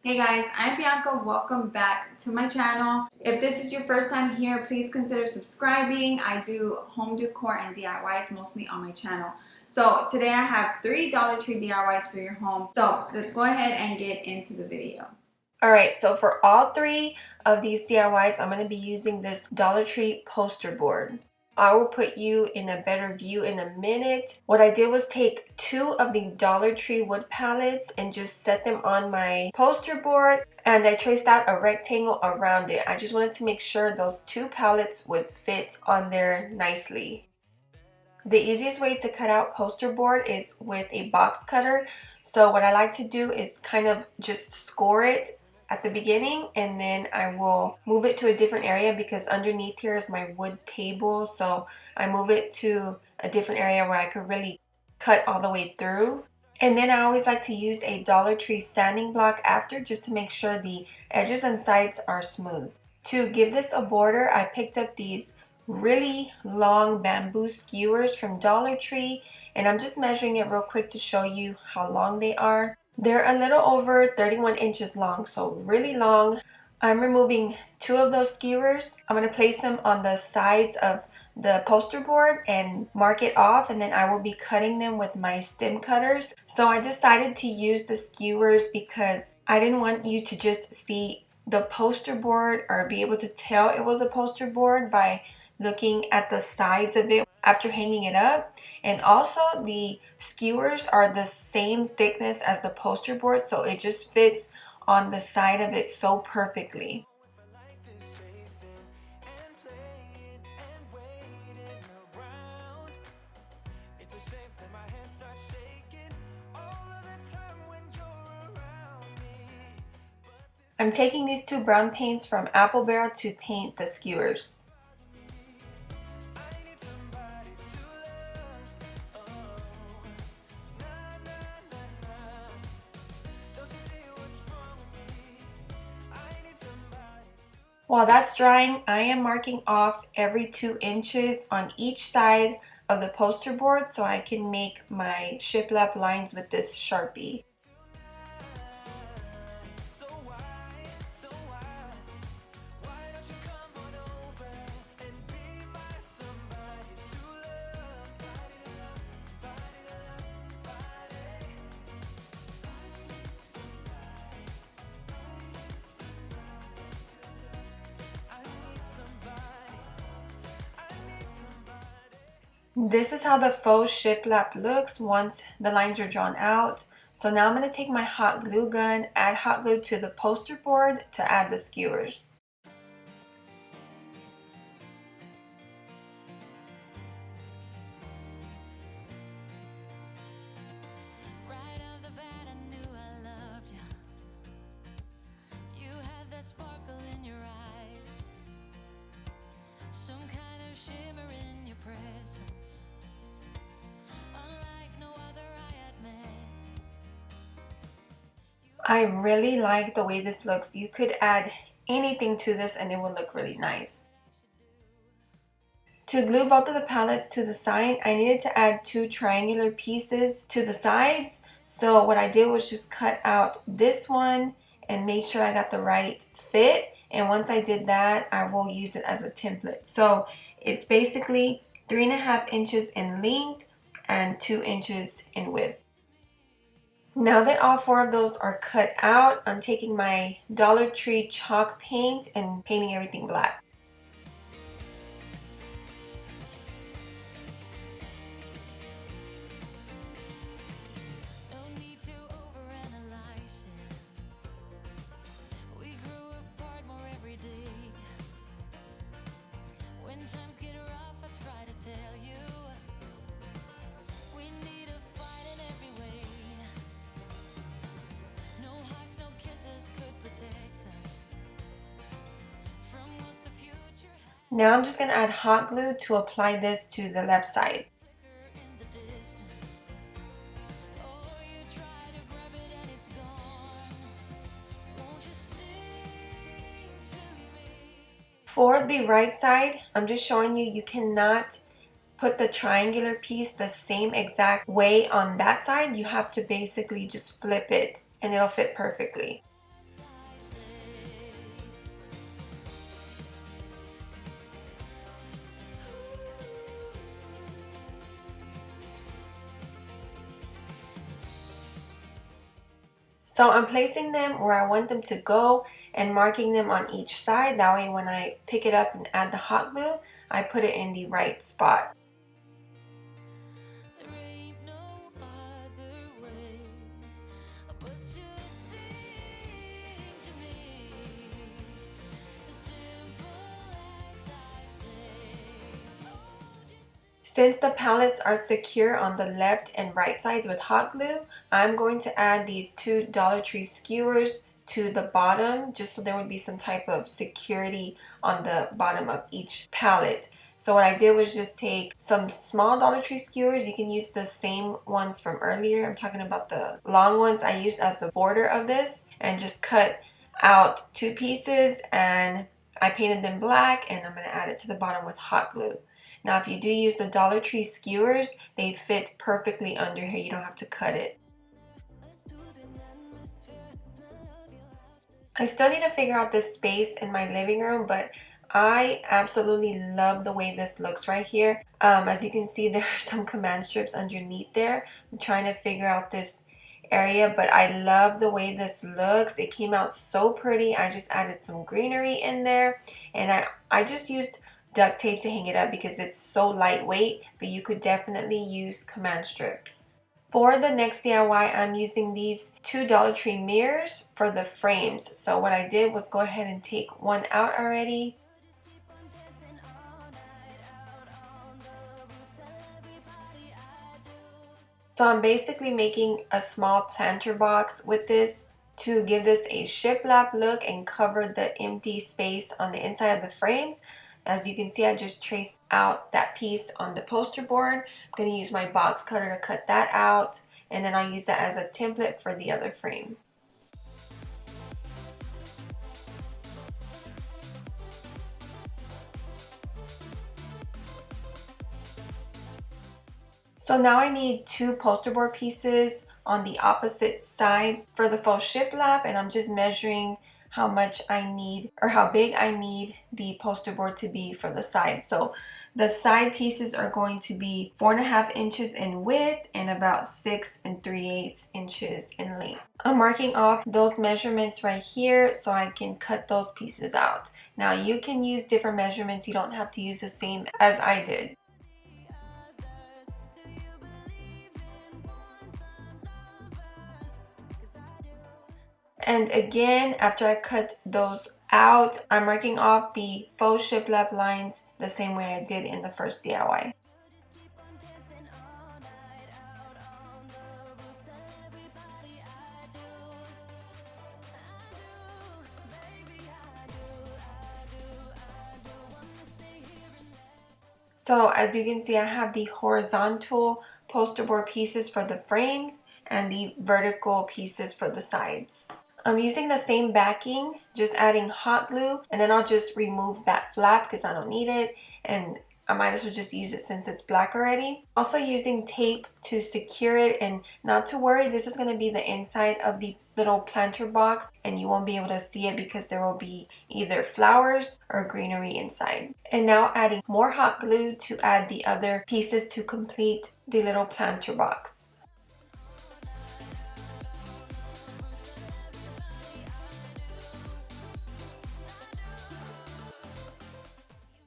Hey guys, I'm Bianca. Welcome back to my channel. If this is your first time here, please consider subscribing. I do home decor and DIYs mostly on my channel. So today I have 3 Dollar Tree DIYs for your home. So let's go ahead and get into the video. Alright, so for all 3 of these DIYs, I'm going to be using this Dollar Tree poster board. I will put you in a better view in a minute. What I did was take 2 of the Dollar Tree wood pallets and just set them on my poster board, and I traced out a rectangle around it. I just wanted to make sure those 2 pallets would fit on there nicely. The easiest way to cut out poster board is with a box cutter. So what I like to do is kind of just score it at the beginning, and then I will move it to a different area because underneath here is my wood table. So I move it to a different area where I could really cut all the way through. And then I always like to use a Dollar Tree sanding block after, just to make sure the edges and sides are smooth. To give this a border, I picked up these really long bamboo skewers from Dollar Tree, and I'm just measuring it real quick to show you how long they are. They're a little over 31 inches long, so really long. I'm removing 2 of those skewers. I'm going to place them on the sides of the poster board and mark it off, and then I will be cutting them with my stem cutters. So I decided to use the skewers because I didn't want you to just see the poster board or be able to tell it was a poster board by looking at the sides of it after hanging it up. And also the skewers are the same thickness as the poster board, so it just fits on the side of it so perfectly. I'm taking these 2 brown paints from Apple Barrel to paint the skewers. While that's drying, I am marking off every 2 inches on each side of the poster board so I can make my shiplap lines with this Sharpie. This is how the faux shiplap looks once the lines are drawn out. So now I'm going to take my hot glue gun, add hot glue to the poster board to add the skewers. I really like the way this looks. You could add anything to this and it will look really nice. To glue both of the palettes to the side, I needed to add 2 triangular pieces to the sides. So what I did was just cut out this one and make sure I got the right fit. And once I did that, I will use it as a template. So it's basically 3.5 inches in length and 2 inches in width. Now that all 4 of those are cut out, I'm taking my Dollar Tree chalk paint and painting everything black. Now I'm just going to add hot glue to apply this to the left side. For the right side, I'm just showing you, you cannot put the triangular piece the same exact way on that side. You have to basically just flip it and it'll fit perfectly. So I'm placing them where I want them to go and marking them on each side. That way when I pick it up and add the hot glue, I put it in the right spot. Since the palettes are secure on the left and right sides with hot glue, I'm going to add these two Dollar Tree skewers to the bottom just so there would be some type of security on the bottom of each palette. So what I did was just take some small Dollar Tree skewers. You can use the same ones from earlier. I'm talking about the long ones I used as the border of this, and just cut out two pieces, and I painted them black, and I'm going to add it to the bottom with hot glue. Now, if you do use the Dollar Tree skewers, they fit perfectly under here. You don't have to cut it. I still need to figure out this space in my living room, but I absolutely love the way this looks right here. As you can see, there are some command strips underneath there. I'm trying to figure out this area, but I love the way this looks. It came out so pretty. I just added some greenery in there, and I just used duct tape to hang it up because it's so lightweight, but you could definitely use command strips. For the next DIY, I'm using these two Dollar Tree mirrors for the frames. So what I did was go ahead and take one out already. So I'm basically making a small planter box with this to give this a shiplap look and cover the empty space on the inside of the frames. As you can see, I just traced out that piece on the poster board. I'm going to use my box cutter to cut that out, and then I'll use that as a template for the other frame. So now I need two poster board pieces on the opposite sides for the faux shiplap, and I'm just measuring how much I need, or how big I need the poster board to be for the sides. So the side pieces are going to be 4.5 inches in width and about 6 3/8 inches in length. I'm marking off those measurements right here so I can cut those pieces out. Now you can use different measurements. You don't have to use the same as I did. And again, after I cut those out, I'm marking off the faux shiplap lines the same way I did in the first DIY. So as you can see, I have the horizontal poster board pieces for the frames and the vertical pieces for the sides. I'm using the same backing, just adding hot glue, and then I'll just remove that flap because I don't need it, and I might as well just use it since it's black already. Also using tape to secure it, and not to worry, this is going to be the inside of the little planter box and you won't be able to see it because there will be either flowers or greenery inside. And now adding more hot glue to add the other pieces to complete the little planter box.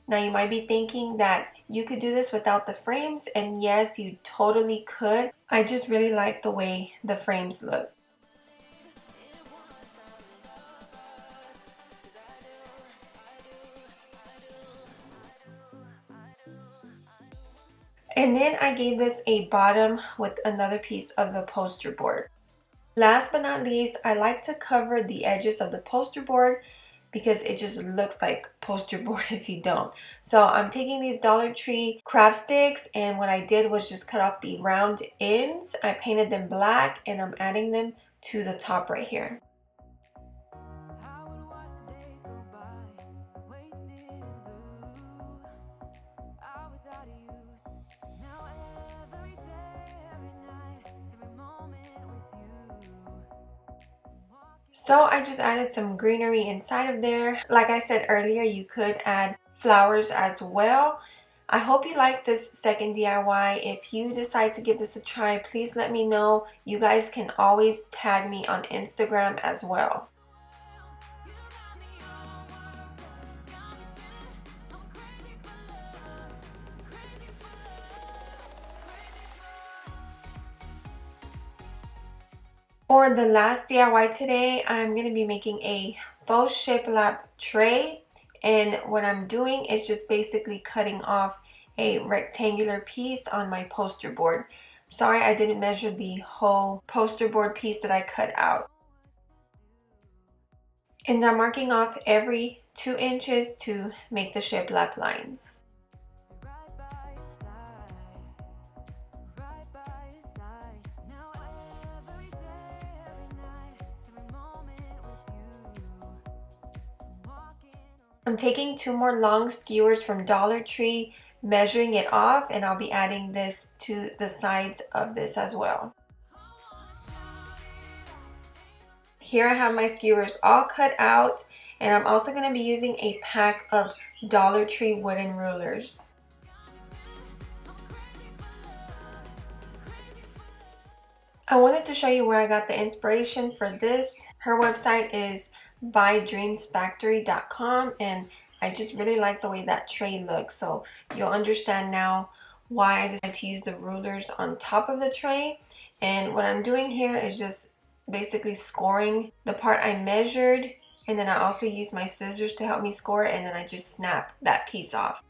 Now you might be thinking that you could do this without the frames, and yes, you totally could. I just really like the way the frames look. And then I gave this a bottom with another piece of the poster board. Last but not least, I like to cover the edges of the poster board because it just looks like poster board if you don't. So I'm taking these Dollar Tree craft sticks, and what I did was just cut off the round ends. I painted them black and I'm adding them to the top right here. So I just added some greenery inside of there. Like I said earlier, you could add flowers as well. I hope you like this second DIY. If you decide to give this a try, please let me know. You guys can always tag me on Instagram as well. For the last DIY today, I'm going to be making a faux shiplap tray, and what I'm doing is just basically cutting off a rectangular piece on my poster board. Sorry, I didn't measure the whole poster board piece that I cut out. And I'm marking off every 2 inches to make the shiplap lines. I'm taking 2 more long skewers from Dollar Tree, measuring it off, and I'll be adding this to the sides of this as well. Here I have my skewers all cut out, and I'm also going to be using a pack of Dollar Tree wooden rulers. I wanted to show you where I got the inspiration for this. Her website is bydreamsfactory.com, and I just really like the way that tray looks, so you'll understand now why I decided to use the rulers on top of the tray. And what I'm doing here is just basically scoring the part I measured, and then I also use my scissors to help me score it, and then I just snap that piece off.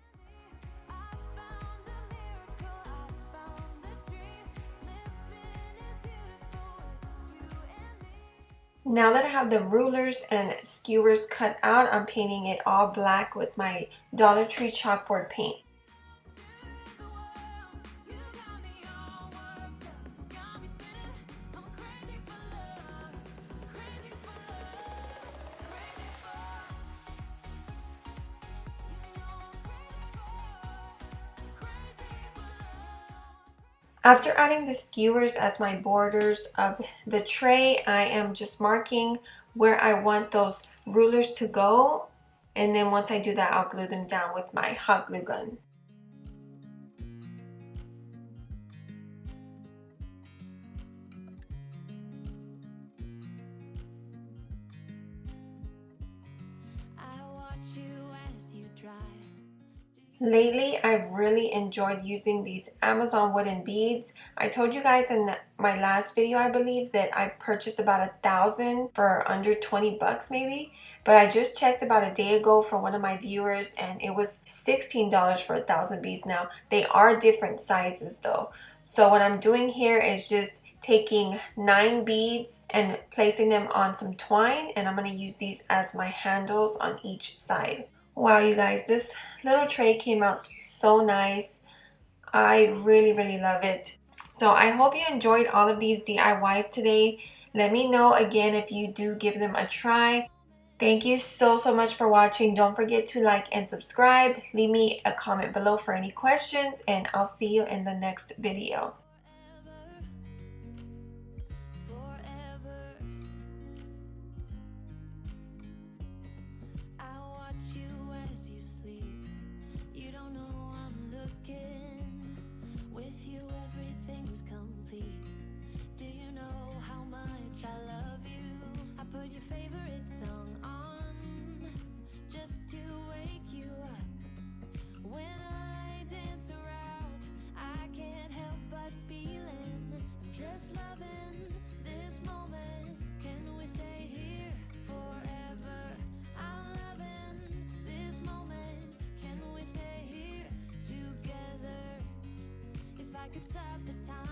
Now that I have the rulers and skewers cut out, I'm painting it all black with my Dollar Tree chalkboard paint. After adding the skewers as my borders of the tray, I am just marking where I want those rulers to go, and then once I do that, I'll glue them down with my hot glue gun. Lately, I've really enjoyed using these Amazon wooden beads. I told you guys in my last video, I believe, that I purchased about 1,000 for under 20 bucks maybe. But I just checked about a day ago for one of my viewers, and it was $16 for 1,000 beads. Now, they are different sizes though. So what I'm doing here is just taking 9 beads and placing them on some twine, and I'm going to use these as my handles on each side. Wow, you guys, this little tray came out so nice. I really love it. So I hope you enjoyed all of these DIYs today. Let me know again if you do give them a try. Thank you so much for watching. Don't forget to like and subscribe. Leave me a comment below for any questions, and I'll see you in the next video. Could stop the time.